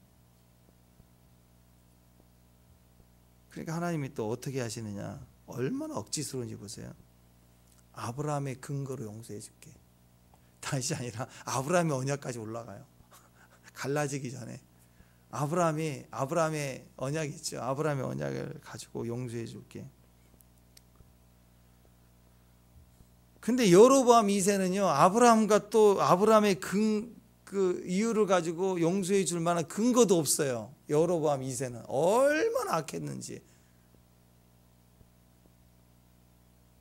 그러니까 하나님이 또 어떻게 하시느냐, 얼마나 억지스러운지 보세요. 아브라함의 근거로 용서해 줄게. 다윗이 아니라 아브라함의 언약까지 올라가요. 갈라지기 전에 아브라함의 언약이 있죠. 아브라함의 언약을 가지고 용서해 줄게. 근데 여로보암 2세는요, 아브라함과 또 아브라함의 그 이유를 가지고 용서해 줄 만한 근거도 없어요. 여로보암 2세는 얼마나 악했는지.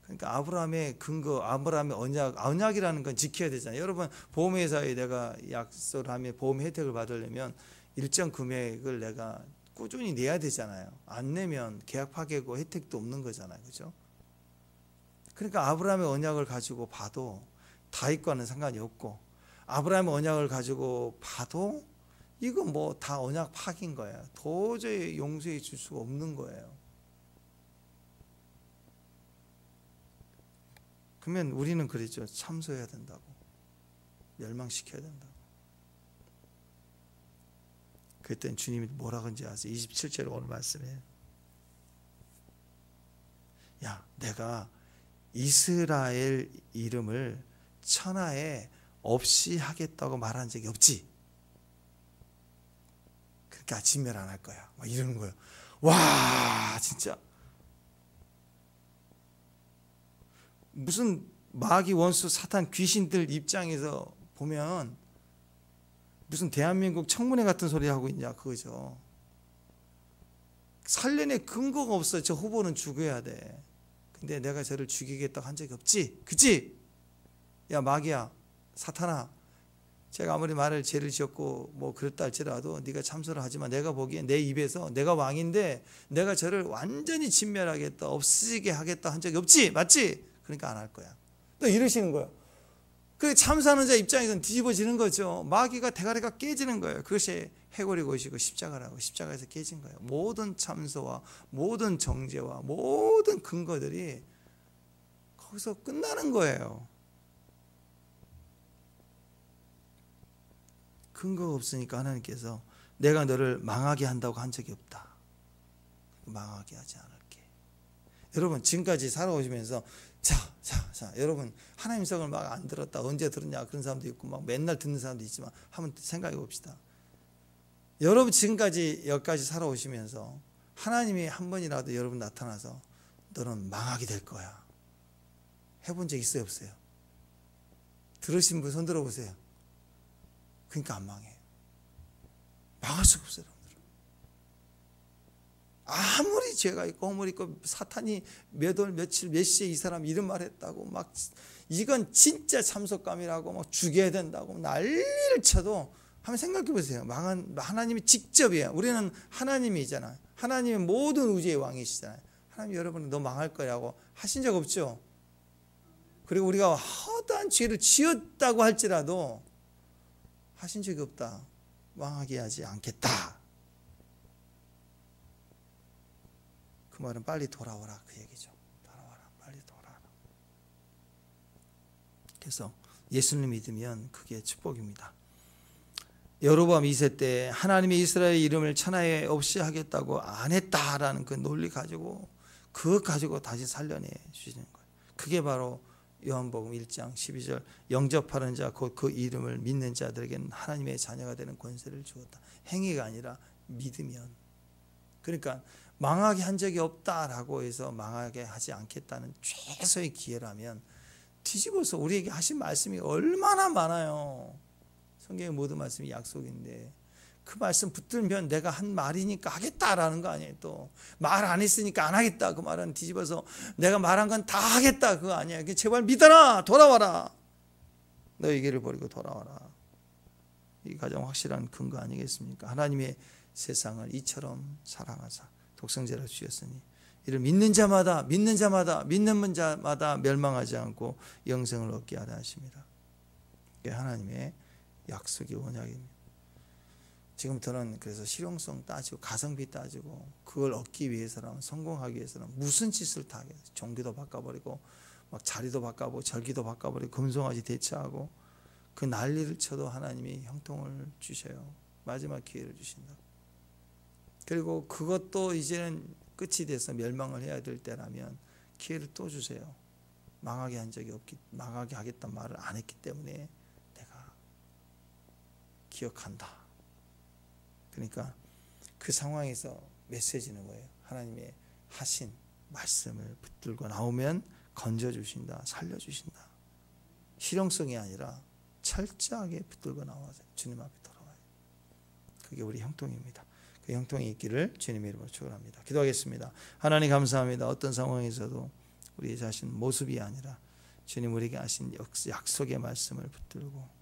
그러니까 아브라함의 근거, 아브라함의 언약이라는 건 지켜야 되잖아요. 여러분, 보험회사에 내가 약속을 하면 보험 혜택을 받으려면 일정 금액을 내가 꾸준히 내야 되잖아요. 안 내면 계약 파기고 혜택도 없는 거잖아요. 그죠? 그러니까 아브라함의 언약을 가지고 봐도 다윗과는 상관이 없고, 아브라함의 언약을 가지고 봐도 이거 뭐 다 언약 파기인 거예요. 도저히 용서해 줄 수가 없는 거예요. 그러면 우리는 그랬죠. 참소해야 된다고. 멸망시켜야 된다고. 그랬더니 주님이 뭐라 그런지 아세요? 27절 오늘 말씀에, 야, 내가 이스라엘 이름을 천하에 없이 하겠다고 말한 적이 없지. 그러니까 진멸 안 할 거야. 막 이러는 거예요. 와, 진짜 무슨 마귀, 원수, 사탄, 귀신들 입장에서 보면 무슨 대한민국 청문회 같은 소리 하고 있냐 그거죠. 살려낼 근거가 없어. 저 후보는 죽어야 돼. 근데 내가 저를 죽이겠다고 한 적이 없지. 그치? 야, 마귀야, 사탄아, 제가 아무리 말을 죄를 지었고 뭐 그랬다 할지라도 네가 참소를 하지만 내가 보기엔 내 입에서 내가 왕인데 내가 저를 완전히 진멸하겠다, 없어지게 하겠다 한 적이 없지. 맞지? 그러니까 안 할 거야. 또 이러시는 거예요. 그 참사하는 자 입장에서는 뒤집어지는 거죠. 마귀가 대가리가 깨지는 거예요. 그것이 해골이 것이고 십자가라고. 십자가에서 깨진 거예요. 모든 참소와 모든 정죄와 모든 근거들이 거기서 끝나는 거예요. 근거가 없으니까 하나님께서 내가 너를 망하게 한다고 한 적이 없다. 망하게 하지 않을게. 여러분 지금까지 살아오시면서 자, 여러분 하나님 성을 막 안 들었다. 언제 들었냐 그런 사람도 있고 막 맨날 듣는 사람도 있지만 한번 생각해 봅시다. 여러분 지금까지 여기까지 살아오시면서 하나님이 한 번이라도 여러분 나타나서 너는 망하게 될 거야. 해본 적 있어요 없어요? 들으신 분 손 들어보세요. 그러니까 안 망해요. 망할 수가 없어요. 아무리 죄가 있고 허물이 있고 사탄이 몇 월 며칠 몇 시에 이 사람 이런 말 했다고 막 이건 진짜 참속감이라고 막 죽여야 된다고 난리를 쳐도 한번 생각해 보세요. 망한 하나님이 직접이에요. 우리는 하나님이잖아요. 하나님의 모든 우주의 왕이시잖아요. 하나님 여러분 너 망할 거라고 하신 적 없죠. 그리고 우리가 허다한 죄를 지었다고 할지라도 하신 적이 없다. 망하게 하지 않겠다. 그 말은 빨리 돌아오라 그 얘기죠. 돌아와라, 빨리 돌아와라. 그래서 예수님 믿으면 그게 축복입니다. 여로보암 2세 때 하나님의 이스라엘 이름을 천하에 없이 하겠다고 안 했다라는 그 논리 가지고 그것 가지고 다시 살려내 주시는 거예요. 그게 바로 요한복음 1장 12절 영접하는 자 곧 그 이름을 믿는 자들에게는 하나님의 자녀가 되는 권세를 주었다. 행위가 아니라 믿으면. 그러니까 망하게 한 적이 없다라고 해서 망하게 하지 않겠다는 최소의 기회라면 뒤집어서 우리에게 하신 말씀이 얼마나 많아요. 성경의 모든 말씀이 약속인데 그 말씀 붙들면 내가 한 말이니까 하겠다라는 거 아니에요. 또 말 안 했으니까 안 하겠다. 그 말은 뒤집어서 내가 말한 건 다 하겠다 그거 아니에요. 제발 믿어라. 돌아와라. 너의 길을 버리고 돌아와라. 이 가장 확실한 근거 아니겠습니까? 하나님의 세상을 이처럼 사랑하사 독생자를 주셨으니 이를 믿는 자마다 믿는 자마다 멸망하지 않고 영생을 얻게 하려 하십니다. 이게 하나님의 약속의 언약입니다. 지금부터는 그래서 실용성 따지고 가성비 따지고 그걸 얻기 위해서는 성공하기 위해서는 무슨 짓을 다 하겠어요. 종교도 바꿔버리고 막 자리도 바꿔버리고 절기도 바꿔버리고 금송아지 대처하고 그 난리를 쳐도 하나님이 형통을 주셔요. 마지막 기회를 주신다. 그리고 그것도 이제는 끝이 돼서 멸망을 해야 될 때라면 기회를 또 주세요. 망하게 하겠다는 말을 안 했기 때문에 내가 기억한다. 그러니까 그 상황에서 메시지는 뭐예요? 하나님의 하신 말씀을 붙들고 나오면 건져주신다, 살려주신다. 실용성이 아니라 철저하게 붙들고 나와서 주님 앞에 돌아와요. 그게 우리 형통입니다. 그 형통이 있기를 주님의 이름으로 축원합니다. 기도하겠습니다. 하나님 감사합니다. 어떤 상황에서도 우리 자신 모습이 아니라 주님 우리에게 하신 약속의 말씀을 붙들고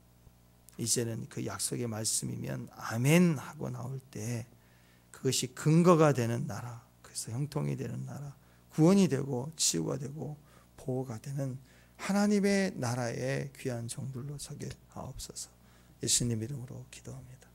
이제는 그 약속의 말씀이면 아멘 하고 나올 때 그것이 근거가 되는 나라, 그래서 형통이 되는 나라, 구원이 되고 치유가 되고 보호가 되는 하나님의 나라의 귀한 종들로 서게 하옵소서. 예수님 이름으로 기도합니다.